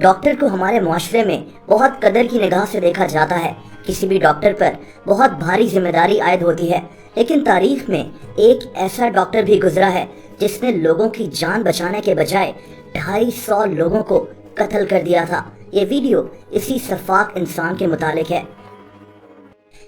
Doctor کو ہمارے معاشرے میں بہت قدر کی نگاہ سے دیکھا جاتا ہے۔ کسی بھی ڈاکٹر پر بہت بھاری ذمہ داری عائد ہوتی ہے، لیکن تاریخ میں ایک ایسا ڈاکٹر بھی گزرا ہے جس نے لوگوں کی جان بچانے کے بجائے 250 لوگوں کو قتل کر دیا تھا۔ یہ ویڈیو اسی سفاک انسان کے متعلق ہے۔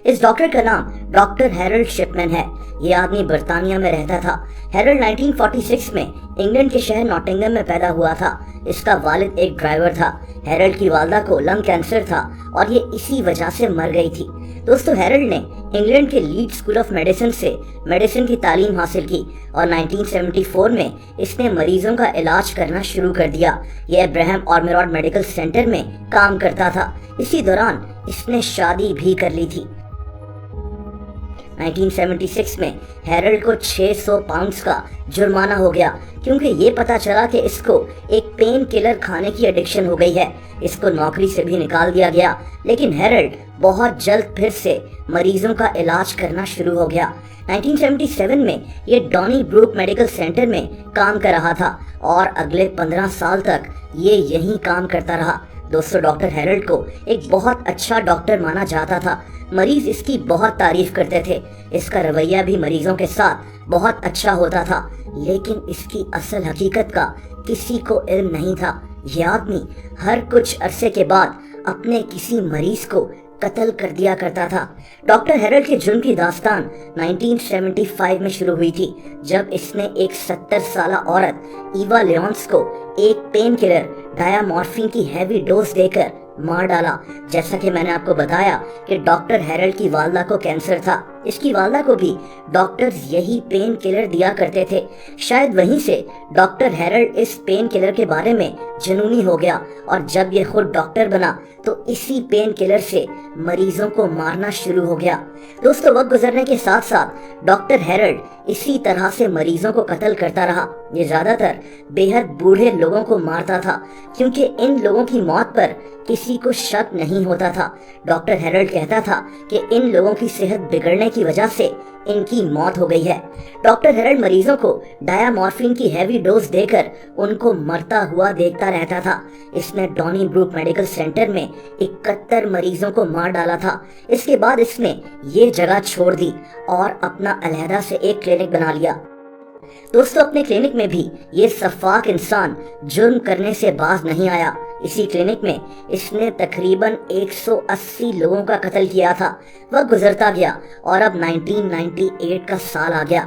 اس ڈاکٹر کا نام ڈاکٹر ہیرلڈ شپمین ہے۔ یہ آدمی برطانیہ میں رہتا تھا۔ ہیرلڈ 1946 میں انگلینڈ کے شہر ناٹنگھم میں پیدا ہوا تھا۔ اس کا والد ایک ڈرائیور تھا۔ ہیرلڈ کی والدہ کو لنگ کینسر تھا اور یہ اسی وجہ سے مر گئی تھی۔ دوستو، ہیرلڈ نے انگلینڈ کے لیڈ اسکول آف میڈیسن سے میڈیسن کی تعلیم حاصل کی اور 1974 میں اس نے مریضوں کا علاج کرنا شروع کر دیا۔ یہ ابراہم آرمروڈ میڈیکل سینٹر میں کام کرتا تھا۔ اسی دوران اس نے شادی بھی کر لی تھی۔ 1976 میں ہیرلڈ کو 600 پاؤنڈز کا جرمانہ ہو گیا کیونکہ یہ پتا چلا کہ اس کو ایک پین کلر کھانے کی ایڈکشن ہو گئی ہے۔ اس کو نوکری سے بھی نکال دیا گیا، لیکن ہیرلڈ بہت جلد پھر سے مریضوں کا علاج کرنا شروع ہو گیا۔ 1977 میں یہ ڈانی بروک میڈیکل سینٹر میں کام کر رہا تھا اور اگلے 15 سال تک یہ یہیں کام کرتا رہا۔ دوستو، ڈاکٹر ہیرلڈ کو ایک بہت اچھا ڈاکٹر مانا جاتا تھا۔ مریض اس کی بہت تعریف کرتے تھے۔ اس کا رویہ بھی مریضوں کے ساتھ بہت اچھا ہوتا تھا، لیکن اس کی اصل حقیقت کا کسی کو علم نہیں تھا۔ یہ آدمی ہر کچھ عرصے کے بعد اپنے کسی مریض کو قتل کر دیا کرتا تھا۔ ڈاکٹر ہیرلڈ کے جرم کی داستان 1975 میں شروع ہوئی تھی، جب اس نے ایک 70 سالہ عورت ایوا لیونس کو ایک پین کلر ڈایامورفین کی ہیوی ڈوز دے کر مار ڈالا۔ جیسا کہ میں نے آپ کو بتایا کہ ڈاکٹر ہیرلڈ کی والدہ کو کینسر تھا، اس کی والدہ کو بھی ڈاکٹرز یہی پین کلر دیا کرتے تھے۔ شاید وہیں سے ڈاکٹر ہیرلڈ اس پین کلر کے بارے میں جنونی ہو گیا اور جب یہ خود ڈاکٹر بنا تو اسی پین کلر سے مریضوں کو مارنا شروع ہو گیا۔ دوستو، وقت گزرنے کے ساتھ ساتھ ڈاکٹر ہیرلڈ اسی طرح سے مریضوں کو قتل کرتا رہا۔ یہ زیادہ تر بے حد بوڑھے لوگوں کو مارتا تھا کیونکہ ان لوگوں کی موت پر کسی کو شک نہیں ہوتا تھا۔ ڈاکٹر ہیرلڈ کہتا تھا کہ ان لوگوں کی صحت بگڑنے کی وجہ سے ان کی موت ہو گئی ہے۔ ڈاکٹر ہیرلڈ مریضوں کو ڈایامورفین کی ہیوی ڈوز دے کر ان کو مرتا ہوا دیکھتا رہتا تھا۔ اس نے ڈانی بروک میڈیکل سینٹر میں 71 مریضوں کو مار ڈالا تھا۔ اس کے بعد اس نے یہ جگہ چھوڑ دی اور اپنا علیحدہ سے ایک کلینک بنا لیا۔ دوستو، اپنے کلینک میں بھی یہ سفاک انسان جرم کرنے سے باز نہیں آیا۔ اسی کلینک میں اس نے تقریباً 180 لوگوں کا قتل کیا تھا۔ وقت گزرتا گیا اور اب 1998 کا سال آ گیا۔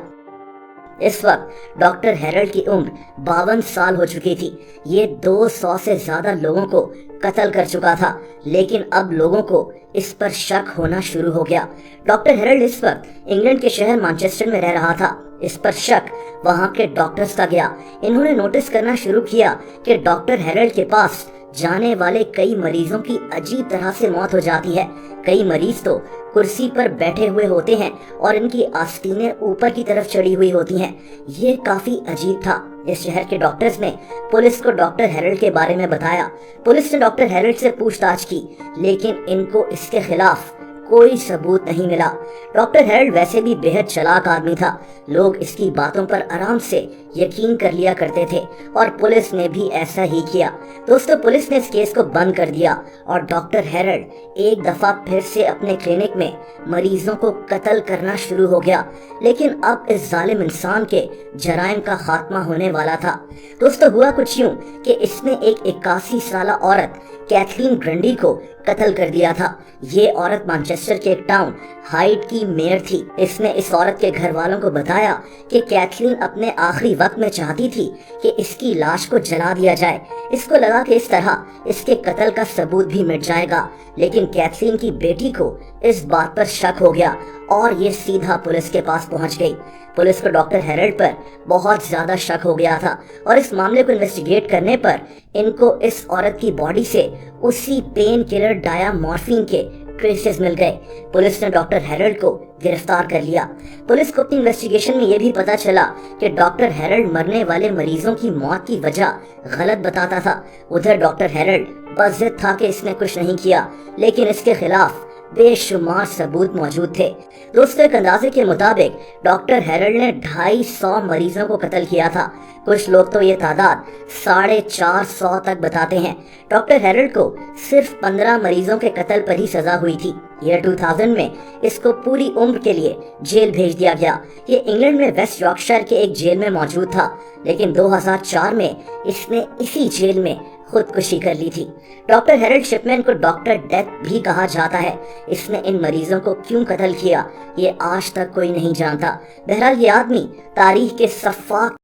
اس وقت ڈاکٹر ہیرلڈ کی عمر 52 سال ہو چکی تھی۔ یہ 200 سے زیادہ لوگوں کو قتل کر چکا تھا، لیکن اب لوگوں کو اس پر شک ہونا شروع ہو گیا۔ ڈاکٹر ہیرلڈ اس وقت انگلینڈ کے شہر مانچسٹر میں رہ رہا تھا۔ اس پر شک وہاں کے ڈاکٹرز کا گیا۔ انہوں نے نوٹس کرنا شروع کیا کہ ڈاکٹر ہیرلڈ کے پاس جانے والے کئی مریضوں کی عجیب طرح سے موت ہو جاتی ہے۔ کئی مریض تو کرسی پر بیٹھے ہوئے ہوتے ہیں اور ان کی آستینیں اوپر کی طرف چڑھی ہوئی ہوتی ہیں۔ یہ کافی عجیب تھا۔ اس شہر کے ڈاکٹرز نے پولیس کو ڈاکٹر ہیرلڈ کے بارے میں بتایا۔ پولیس نے ڈاکٹر ہیرلڈ سے پوچھ تاچھ کی، لیکن ان کو اس کے خلاف کوئی ثبوت نہیں ملا۔ ڈاکٹر ہیرلڈ ویسے بھی بے حد چالاک آدمی تھا۔ لوگ اس کی باتوں پر آرام سے یقین کر لیا کرتے تھے اور پولیس نے بھی ایسا ہی کیا۔ دوستو، پولیس نے اس کیس کو بند کر دیا اور ڈاکٹر ہیرلڈ ایک دفعہ پھر سے اپنے کلینک میں مریضوں کو قتل کرنا شروع ہو گیا، لیکن اب اس ظالم انسان کے جرائم کا خاتمہ ہونے والا تھا۔ دوستو، ہوا کچھ یوں کہ اس نے ایک 81 سالہ عورت کیتھلین گرنڈی کو قتل کر دیا تھا۔ یہ عورت مانچسٹر کے ایک ٹاؤن ہائٹ کی میئر تھی۔ اس نے اس عورت کے گھر والوں کو بتایا کہ کیتھلین اپنے آخری وقت میں چاہتی تھی کہ اس کی لاش کو جلا دیا جائے۔ اس کو لگا کہ اس طرح اس کے قتل کا ثبوت بھی مٹ جائے گا، لیکن کیتھلین کی بیٹی کو اس بات پر شک ہو گیا اور یہ سیدھا پولیس کے پاس پہنچ گئی۔ پولیس کو ڈاکٹر ہیرلڈ پر بہت زیادہ شک ہو گیا تھا اور اس معاملے کو انویسٹیگیٹ کرنے پر ان کو اس عورت کی باڈی سے اسی پین کلر ڈایامورفین کے ٹریسز مل گئے۔ پولیس نے ڈاکٹر ہیرلڈ کو گرفتار کر لیا۔ پولیس کو اپنی انویسٹیگیشن میں یہ بھی پتا چلا کہ ڈاکٹر ہیرلڈ مرنے والے مریضوں کی موت کی وجہ غلط بتاتا تھا۔ ادھر ڈاکٹر ہیرلڈ بضد تھا کہ اس نے کچھ نہیں کیا، لیکن اس کے خلاف بے شمار ثبوت موجود تھے۔ دوستوں، ایک اندازے کے مطابق ڈاکٹر ہیرلڈ نے 250 مریضوں کو قتل کیا تھا۔ کچھ لوگ تو یہ تعداد 450 تک بتاتے ہیں۔ ڈاکٹر ہیرلڈ کو صرف 15 مریضوں کے قتل پر ہی سزا ہوئی تھی۔ ایئر 2000 میں اس کو پوری عمر کے لیے جیل بھیج دیا گیا۔ یہ انگلینڈ میں ویسٹ یارکشائر کے ایک جیل میں موجود تھا، لیکن 2004 میں اس نے اسی جیل میں خودکشی کر لی تھی۔ ڈاکٹر ہیرلڈ شپمین کو ڈاکٹر ڈیتھ بھی کہا جاتا ہے۔ اس نے ان مریضوں کو کیوں قتل کیا، یہ آج تک کوئی نہیں جانتا۔ بہرحال یہ آدمی تاریخ کے صفحات